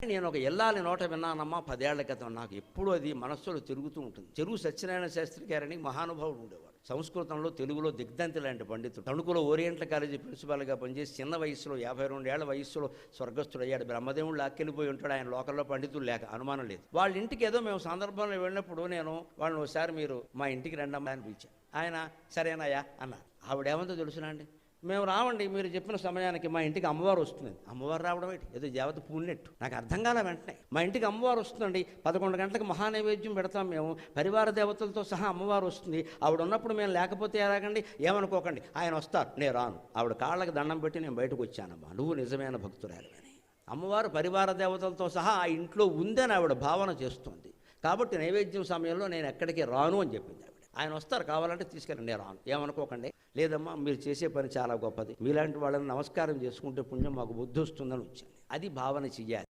నేను ఒక ఎల్లాలి నోట విన్నానమ్మా 10 ఏళ్ల క్రితం. నాకు ఎప్పుడూ అది మనస్సులో తిరుగుతూ ఉంటుంది. చెరువు సత్యనారాయణ శాస్త్రి గారని మహానుభావుడు ఉండేవాడు. సంస్కృతంలో తెలుగులో దిగ్ధంతి లాంటి పండితుడు. తణుకులో ఓరియంటల్ కాలేజీ ప్రిన్సిపాల్గా పనిచేసి చిన్న వయసులో 52 ఏళ్ల వయస్సులో స్వర్గస్థుడయ్యాడు. బ్రహ్మదేవుడు లాక్కెళ్ళిపోయి ఉంటాడు. ఆయన లోకల్లో పండితులు లేక అనుమానం లేదు. వాళ్ళ ఇంటికి ఏదో మేము సందర్భంలో వెళ్ళినప్పుడు నేను వాళ్ళని ఒకసారి మీరు మా ఇంటికి రండమ్మా అని పిలిచాను. ఆయన సరేనాయా అన్నారు. ఆవిడేమందో తెలుసునా అండి, మేము రావండి, మీరు చెప్పిన సమయానికి మా ఇంటికి అమ్మవారు వస్తుంది. అమ్మవారు రావడం ఏంటి, ఏదో దేవత పూడినట్టు. నాకు అర్థం కాలే. వెంటనే మా ఇంటికి అమ్మవారు వస్తుందండి, 11 గంటలకు మహానైవేద్యం పెడతాం మేము, పరివార దేవతలతో సహా అమ్మవారు వస్తుంది. ఆవిడ ఉన్నప్పుడు మేము లేకపోతే ఎలాగండి, ఏమనుకోకండి, ఆయన వస్తారు, నేను రాను. ఆవిడ కాళ్ళకి దండం పెట్టి నేను బయటకు వచ్చానమ్మా, నువ్వు నిజమైన భక్తురాలివని. అమ్మవారు పరివార దేవతలతో సహా ఆ ఇంట్లో ఉందని ఆవిడ భావన చేస్తుంది. కాబట్టి నైవేద్యం సమయంలో నేను ఎక్కడికి రాను అని చెప్పింది ఆవిడ. ఆయన వస్తారు, కావాలంటే తీసుకెళ్ళండి, నేను రాను, ఏమనుకోకండి. లేదమ్మా, మీరు చేసే పని చాలా గొప్పది, మీలాంటి వాళ్ళని నమస్కారం చేసుకుంటే పుణ్యం మాకు బుద్ధి వస్తుందని వచ్చాను. అది భావన చెయ్యాలి.